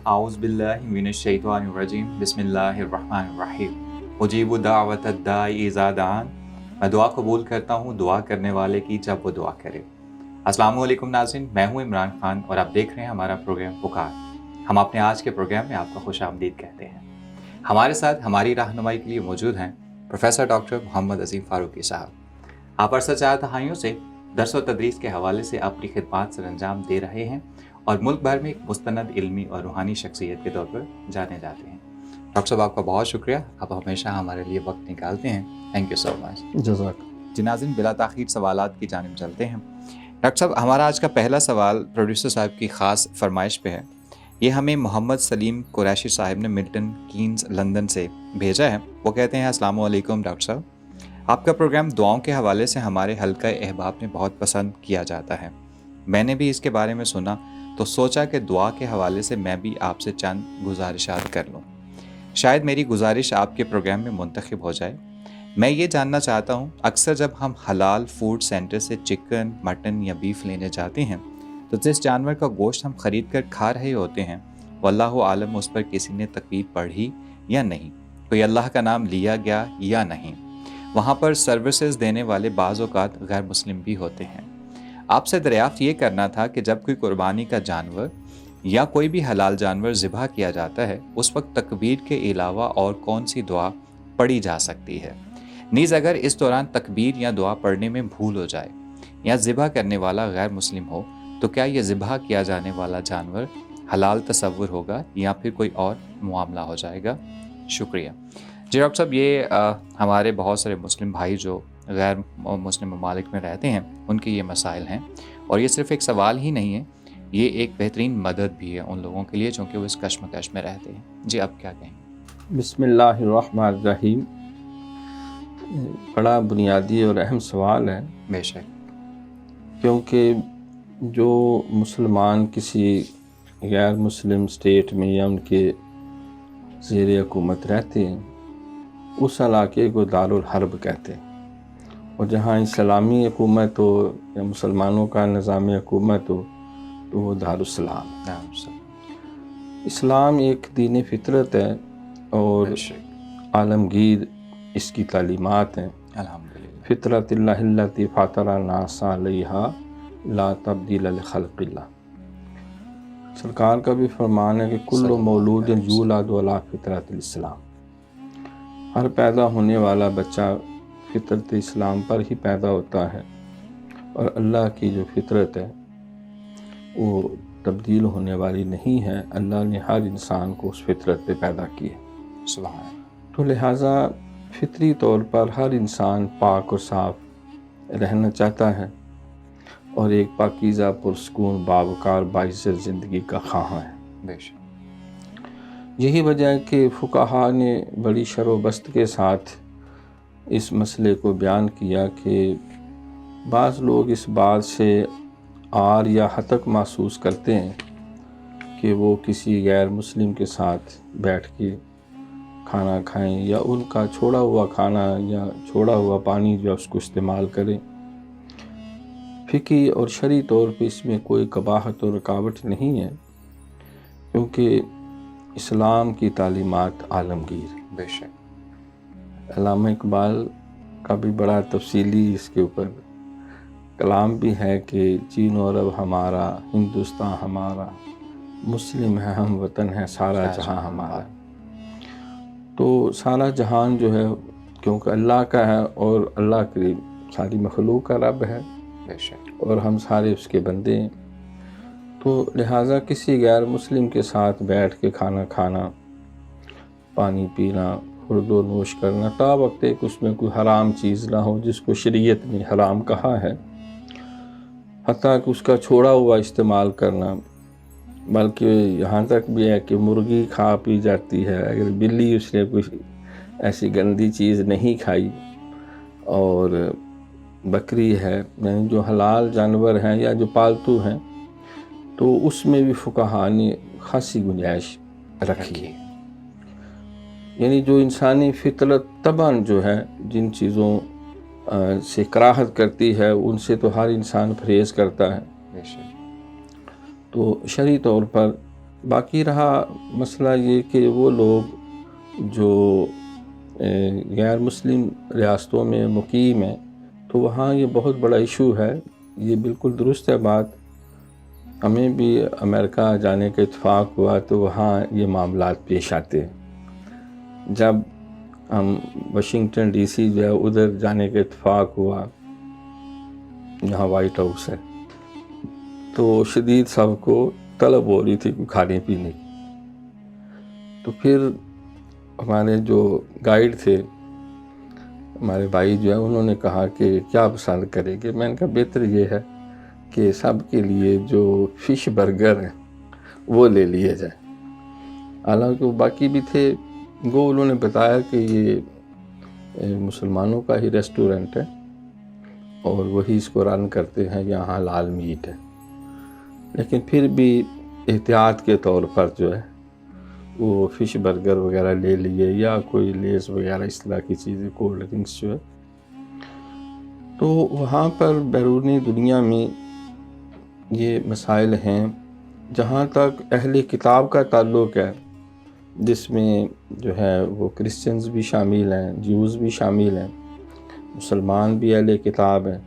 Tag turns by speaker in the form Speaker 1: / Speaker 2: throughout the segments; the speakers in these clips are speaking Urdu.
Speaker 1: اعوذ باللہ من الشیطان الرجیم بسم اللہ الرحمن الرحیم اجیب دعوت الداعی اذا دعان. میں دعا قبول کرتا ہوں دعا کرنے والے کی جب وہ دعا کرے. السلام علیکم ناظرین، میں ہوں عمران خان اور آپ دیکھ رہے ہیں ہمارا پروگرام پکار. ہم اپنے آج کے پروگرام میں آپ کا خوش آمدید کہتے ہیں. ہمارے ساتھ ہماری رہنمائی کے لیے موجود ہیں پروفیسر ڈاکٹر محمد عظیم فاروقی صاحب. آپ عرصہ چار دہائیوں سے درس و تدریس کے حوالے سے اپنی خدمات سر انجام دے رہے ہیں اور ملک بھر میں ایک مستند علمی اور روحانی شخصیت کے طور پر جانے جاتے ہیں. ڈاکٹر صاحب آپ کا بہت شکریہ، آپ ہمیشہ ہمارے لیے وقت نکالتے ہیں. تھینک یو سو مچ.
Speaker 2: جزاک.
Speaker 1: جی ناظرین، بلا تاخیر سوالات کی جانب چلتے ہیں. ڈاکٹر صاحب، ہمارا آج کا پہلا سوال پروڈیوسر صاحب کی خاص فرمائش پہ ہے. یہ ہمیں محمد سلیم قریشی صاحب نے ملٹن کینز لندن سے بھیجا ہے. وہ کہتے ہیں السلام علیکم ڈاکٹر صاحب، آپ کا پروگرام دعاؤں کے حوالے سے ہمارے حلقہ احباب میں بہت پسند کیا جاتا ہے. میں نے بھی اس کے بارے میں سنا تو سوچا کہ دعا کے حوالے سے میں بھی آپ سے چند گزارشات کر لوں. شاید میری گزارش آپ کے پروگرام میں منتخب ہو جائے. میں یہ جاننا چاہتا ہوں، اکثر جب ہم حلال فوڈ سینٹر سے چکن، مٹن یا بیف لینے جاتے ہیں تو جس جانور کا گوشت ہم خرید کر کھا رہے ہوتے ہیں واللہ عالم اس پر کسی نے تکبیر پڑھی یا نہیں، کوئی اللہ کا نام لیا گیا یا نہیں. وہاں پر سروسز دینے والے بعض اوقات غیر مسلم بھی ہوتے ہیں. آپ سے دریافت یہ کرنا تھا کہ جب کوئی قربانی کا جانور یا کوئی بھی حلال جانور ذبح کیا جاتا ہے اس وقت تکبیر کے علاوہ اور کون سی دعا پڑھی جا سکتی ہے؟ نیز اگر اس دوران تکبیر یا دعا پڑھنے میں بھول ہو جائے یا ذبح کرنے والا غیر مسلم ہو تو کیا یہ ذبح کیا جانے والا جانور حلال تصور ہوگا یا پھر کوئی اور معاملہ ہو جائے گا؟ شکریہ. جی ڈاکٹر صاحب، یہ ہمارے بہت سارے مسلم بھائی جو غیر مسلم ممالک میں رہتے ہیں ان کے یہ مسائل ہیں، اور یہ صرف ایک سوال ہی نہیں ہے، یہ ایک بہترین مدد بھی ہے ان لوگوں کے لیے چونکہ وہ اس کشمکش میں رہتے ہیں. جی اب کیا کہیں؟
Speaker 2: بسم اللہ الرحمن الرحیم. بڑا بنیادی اور اہم سوال ہے.
Speaker 1: بے شک.
Speaker 2: کیونکہ جو مسلمان کسی غیر مسلم اسٹیٹ میں یا ان کے زیر حکومت رہتے ہیں اس علاقے کو دارالحرب کہتے ہیں، اور جہاں اسلامی حکومت ہو یا مسلمانوں کا نظام حکومت ہو تو وہ دارالسلام. اسلام ایک دین فطرت ہے اور عالمگیر اس کی تعلیمات ہیں.
Speaker 1: الحمدللہ.
Speaker 2: فطرت اللہ التی فاطر الناس علیہا لا تبدیل لخلق اللہ. سرکار کا بھی فرمان ہے کہ کل مولود یولد علی فطرت الاسلام. ہر پیدا ہونے والا بچہ فطرت اسلام پر ہی پیدا ہوتا ہے، اور اللہ کی جو فطرت ہے وہ تبدیل ہونے والی نہیں ہے. اللہ نے ہر انسان کو اس فطرت پہ پیدا کیا.
Speaker 1: سبحان اللہ.
Speaker 2: تو لہٰذا فطری طور پر ہر انسان پاک اور صاف رہنا چاہتا ہے اور ایک پاکیزہ پرسکون باوقار باعزت زندگی کا خواہاں ہے.
Speaker 1: بے شک.
Speaker 2: یہی وجہ ہے کہ فقہا نے بڑی شر و بست کے ساتھ اس مسئلے کو بیان کیا کہ بعض لوگ اس بات سے عار یا حتک محسوس کرتے ہیں کہ وہ کسی غیر مسلم کے ساتھ بیٹھ کے کھانا کھائیں یا ان کا چھوڑا ہوا کھانا یا چھوڑا ہوا پانی جو اس کو استعمال کریں. فقہی اور شرعی طور پہ اس میں کوئی قباحت اور رکاوٹ نہیں ہے، کیونکہ اسلام کی تعلیمات عالمگیر.
Speaker 1: بے شک.
Speaker 2: علامہ اقبال کا بھی بڑا تفصیلی اس کے اوپر کلام بھی ہے کہ چین و عرب ہمارا، ہندوستان ہمارا، مسلم ہے ہم وطن ہے سارا جہاں ہمارا. تو سارا جہان جو ہے کیونکہ اللہ کا ہے اور اللہ کی ساری مخلوق کا رب ہے.
Speaker 1: بے شک.
Speaker 2: اور ہم سارے اس کے بندے ہیں، تو لہٰذا کسی غیر مسلم کے ساتھ بیٹھ کے کھانا کھانا، پانی پینا، خورد و نوش کرنا تا وقت ایک اس میں کوئی حرام چیز نہ ہو جس کو شریعت نے حرام کہا ہے، حتیٰ کہ اس کا چھوڑا ہوا استعمال کرنا. بلکہ یہاں تک بھی ہے کہ مرغی کھا پی جاتی ہے اگر بلی اس نے کوئی ایسی گندی چیز نہیں کھائی، اور بکری ہے یعنی جو حلال جانور ہیں یا جو پالتو ہیں تو اس میں بھی فقہا نے خاصی گنجائش رکھی ہے. یعنی جو انسانی فطرت طبعاً جو ہے جن چیزوں سے کراہت کرتی ہے ان سے تو ہر انسان پرہیز کرتا ہے.
Speaker 1: بے شک.
Speaker 2: تو شرعی طور پر باقی رہا مسئلہ یہ کہ وہ لوگ جو غیر مسلم ریاستوں میں مقیم ہیں تو وہاں یہ بہت بڑا ایشو ہے. یہ بالکل درست ہے بات. ہمیں بھی امریکہ جانے کا اتفاق ہوا تو وہاں یہ معاملات پیش آتے ہیں. جب ہم واشنگٹن ڈی سی جو ہے ادھر جانے کا اتفاق ہوا، یہاں وائٹ ہاؤس ہے، تو شدید سب کو طلب ہو رہی تھی کھانے پینے کی. تو پھر ہمارے جو گائیڈ تھے، ہمارے بھائی جو ہے، انہوں نے کہا کہ کیا پسند کریں گے. میں نے کہا بہتر یہ ہے کہ سب کے لیے جو فش برگر ہیں وہ لے لیے جائے. حالانکہ وہ باقی بھی تھے، وہ انہوں نے بتایا کہ یہ مسلمانوں کا ہی ریسٹورنٹ ہے اور وہی اس کو رن کرتے ہیں، یہاں حلال میٹ ہے. لیکن پھر بھی احتیاط کے طور پر جو ہے وہ فش برگر وغیرہ لے لیے، یا کوئی لیز وغیرہ اس طرح کی چیزیں، کولڈ ڈرنکس جو ہے. تو وہاں پر بیرونی دنیا میں یہ مسائل ہیں. جہاں تک اہل کتاب کا تعلق ہے، جس میں جو ہے وہ کرسچنز بھی شامل ہیں، جیوز بھی شامل ہیں، مسلمان بھی اہل کتاب ہیں،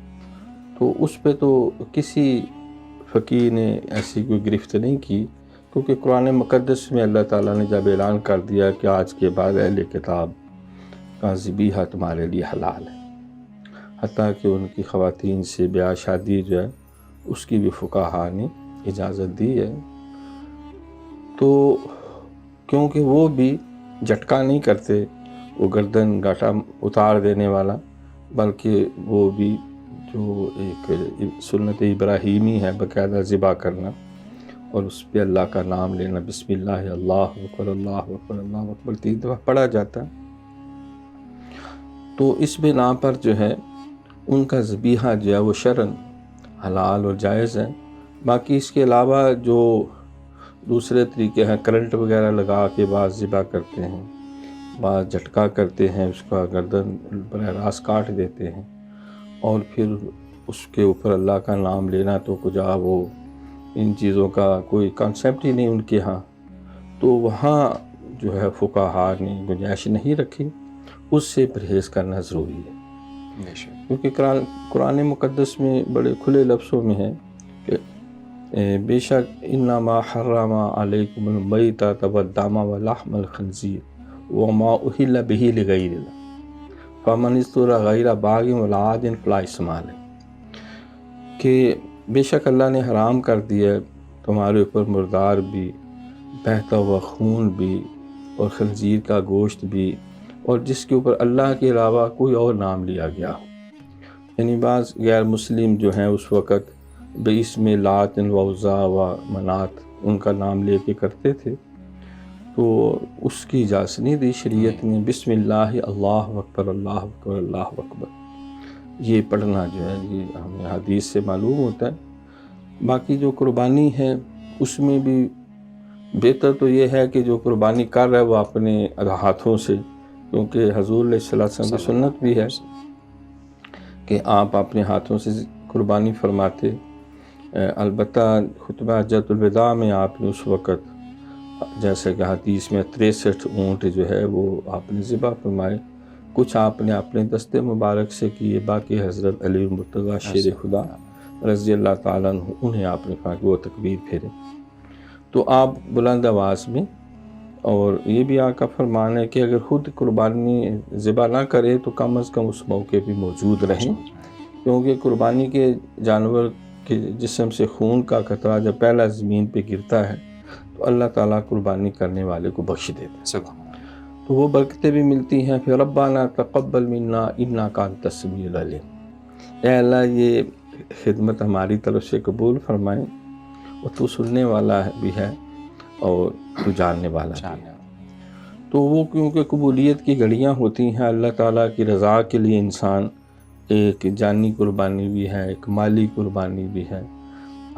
Speaker 2: تو اس پہ تو کسی فقیر نے ایسی کوئی گرفت نہیں کی، کیونکہ قرآن مقدس میں اللہ تعالیٰ نے جب اعلان کر دیا کہ آج کے بعد اہل کتاب کا ذبیحہ تمہارے لیے حلال ہے، حتیٰ کہ ان کی خواتین سے بیاہ شادی جو ہے اس کی بھی فقہا نے اجازت دی ہے. تو کیونکہ وہ بھی جھٹکا نہیں کرتے، وہ گردن گاٹا اتار دینے والا، بلکہ وہ بھی جو ایک سنت ابراہیمی ہے باقاعدہ ذبح کرنا اور اس پہ اللہ کا نام لینا، بسم اللہ، اللہ اکبر، اللہ اکبر، اللہ اکبر 3 دفعہ پڑھا جاتا ہے. تو اس بنا پر جو ہے ان کا ذبیحہ جو ہے وہ شرعاً حلال اور جائز ہے. باقی اس کے علاوہ جو دوسرے طریقے ہیں، کرنٹ وغیرہ لگا کے بعض ذبح کرتے ہیں، بعض جھٹکا کرتے ہیں، اس کا گردن براہ راست کاٹ دیتے ہیں، اور پھر اس کے اوپر اللہ کا نام لینا، تو کجا وہ ان چیزوں کا کوئی کانسیپٹ ہی نہیں ان کے ہاں. تو وہاں جو ہے فقہا نے گنجائش نہیں رکھی، اس سے پرہیز کرنا ضروری ہے. کیونکہ قرآن مقدس میں بڑے کھلے لفظوں میں ہے کہ بے شک انما حرم علیکم المیتۃ والدم ولحم الخنزیر وما اہل بہ لغیر اللہ فمن اضطر غیر باغ ولا عاد فلا اثم علیہ. کہ بے شک اللہ نے حرام کر دیا تمہارے اوپر مردار بھی، بہتا ہوا خون بھی، اور خنزیر کا گوشت بھی، اور جس کے اوپر اللہ کے علاوہ کوئی اور نام لیا گیا ہو. یعنی بعض غیر مسلم جو ہیں اس وقت باسم لات و عزا و منات ان کا نام لے کے کرتے تھے، تو اس کی اجازت نہیں دی شریعت نے. بسم اللہ، اللہ اکبر، اللہ اکبر، اللہ اکبر، یہ پڑھنا جو ہے یہ ہمیں حدیث سے معلوم ہوتا ہے. باقی جو قربانی ہے اس میں بھی بہتر تو یہ ہے کہ جو قربانی کر رہا ہے وہ اپنے ہاتھوں سے، کیونکہ حضور علیہ السلام کی سنت بھی ہے کہ آپ اپنے ہاتھوں سے قربانی فرماتے. البتہ خطبہ حجۃ الوداع میں آپ نے اس وقت جیسے کہ حدیث میں 63 اونٹ جو ہے وہ آپ نے ذبح فرمائے. کچھ آپ نے اپنے دست مبارک سے کیے، باقی حضرت علی المرتضیٰ شیر خدا رضی اللہ تعالیٰ عنہ انہیں آپ نے کہا کہ وہ تکبیر پھیرے. تو آپ بلند آواز میں، اور یہ بھی آقا فرمان ہے کہ اگر خود قربانی ذبح نہ کرے تو کم از کم اس موقع بھی موجود رہیں، کیونکہ قربانی کے جانور کے جسم سے خون کا قطرہ جب پہلا زمین پہ گرتا ہے تو اللہ تعالیٰ قربانی کرنے والے کو بخش دیتا ہے، تو وہ برکتیں بھی ملتی ہیں. پھر ربنا تقبل منا انک انت السمیع العلیم، اے اللہ یہ خدمت ہماری طرف سے قبول فرمائیں، اور تو سننے والا بھی ہے اور تو جاننے والا بھی ہے. تو وہ کیونکہ قبولیت کی گھڑیاں ہوتی ہیں، اللہ تعالیٰ کی رضا کے لیے انسان ایک جانی قربانی بھی ہے، ایک مالی قربانی بھی ہے،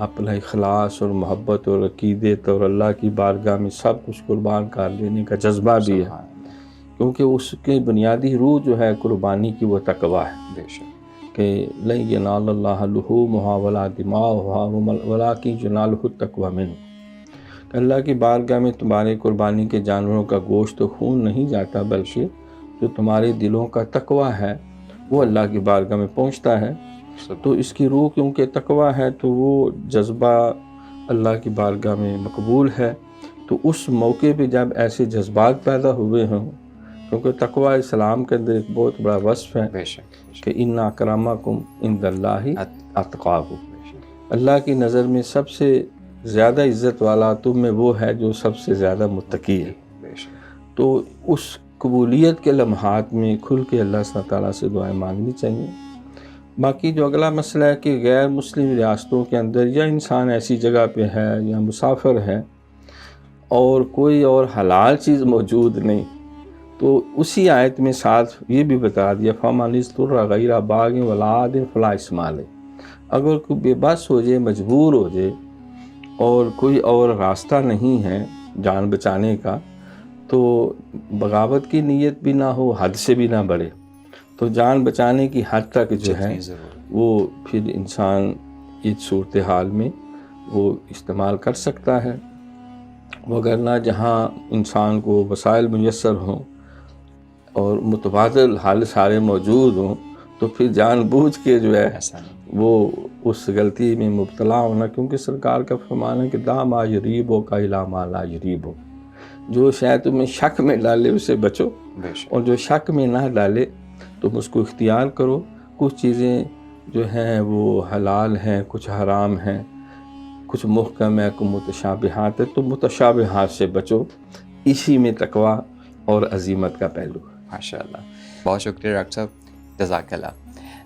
Speaker 2: اپنا اخلاص اور محبت اور عقیدت اور اللہ کی بارگاہ میں سب کچھ قربان کر دینے کا جذبہ بھی ہے، کیونکہ اس کے بنیادی روح جو ہے قربانی کی وہ تقویٰ ہے. بے شک کہ لن ینال اللہ لحومها ولا دماؤها ولکن ینالہ التقویٰ منکم، اللہ کی بارگاہ میں تمہارے قربانی کے جانوروں کا گوشت و خون نہیں جاتا، بلکہ جو تمہارے دلوں کا تقویٰ ہے وہ اللہ کی بارگاہ میں پہنچتا ہے۔ تو اس کی روح کیونکہ تقویٰ ہے تو وہ جذبہ اللہ کی بارگاہ میں مقبول ہے۔ تو اس موقع پہ جب ایسے جذبات پیدا ہوئے ہوں، کیونکہ تقویٰ اسلام کے اندر ایک بہت بڑا وصف ہے
Speaker 1: بے شک،
Speaker 2: کہ ان اکرمکم عند اللہ اتقاکم، اللہ کی نظر میں سب سے زیادہ عزت والا تم میں وہ ہے جو سب سے زیادہ متقی ہے۔
Speaker 1: بے شک،
Speaker 2: تو اس قبولیت کے لمحات میں کھل کے اللہ صلی اللہ تعالیٰ سے دعائیں مانگنی چاہیے۔ باقی جو اگلا مسئلہ ہے کہ غیر مسلم ریاستوں کے اندر یا انسان ایسی جگہ پہ ہے یا مسافر ہے اور کوئی اور حلال چیز موجود نہیں، تو اسی آیت میں ساتھ یہ بھی بتا دیا فَمَنِ اضْطُرَّ غَيْرَ بَاغٍ وَلَا عَادٍ فَلَا إِثْمَ عَلَيْهِ، اگر کوئی بے بس ہو جائے، مجبور ہو جائے اور کوئی اور راستہ نہیں ہے جان بچانے کا، تو بغاوت کی نیت بھی نہ ہو، حد سے بھی نہ بڑھے، تو جان بچانے کی حد تک جو ہے وہ پھر انسان اس صورتحال میں وہ استعمال کر سکتا ہے۔ وگرنہ جہاں انسان کو وسائل میسر ہوں اور متبادل حال سارے موجود ہوں تو پھر جان بوجھ کے جو ہے وہ اس غلطی میں مبتلا ہونا، کیونکہ سرکار کا فرمان ہے کہ دا ما یریبو کا الا ما لا یریبو، جو شاید تمہیں شک میں ڈالے اسے بچو، اور جو شک میں نہ ڈالے تم اس کو اختیار کرو۔ کچھ چیزیں جو ہیں وہ حلال ہیں، کچھ حرام ہیں، کچھ محکم ہے، کچھ متشابہات ہے، تو متشابہات سے بچو، اسی میں تقویٰ اور عزیمت کا پہلو ہے۔
Speaker 1: ماشاءاللہ، بہت شکریہ ڈاکٹر صاحب، جزاک اللہ۔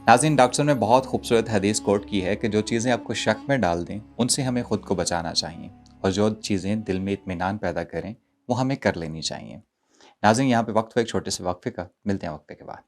Speaker 1: ناظرین، ڈاکٹر صاحب نے بہت خوبصورت حدیث کوٹ کی ہے کہ جو چیزیں آپ کو شک میں ڈال دیں ان سے ہمیں خود کو بچانا چاہیے، اور جو چیزیں دل میں اطمینان پیدا کریں وہ ہمیں کر لینی چاہیے۔ ناظرین، یہاں پہ وقت ہو ایک چھوٹے سے وقفے کا، ملتے ہیں وقفے کے بعد۔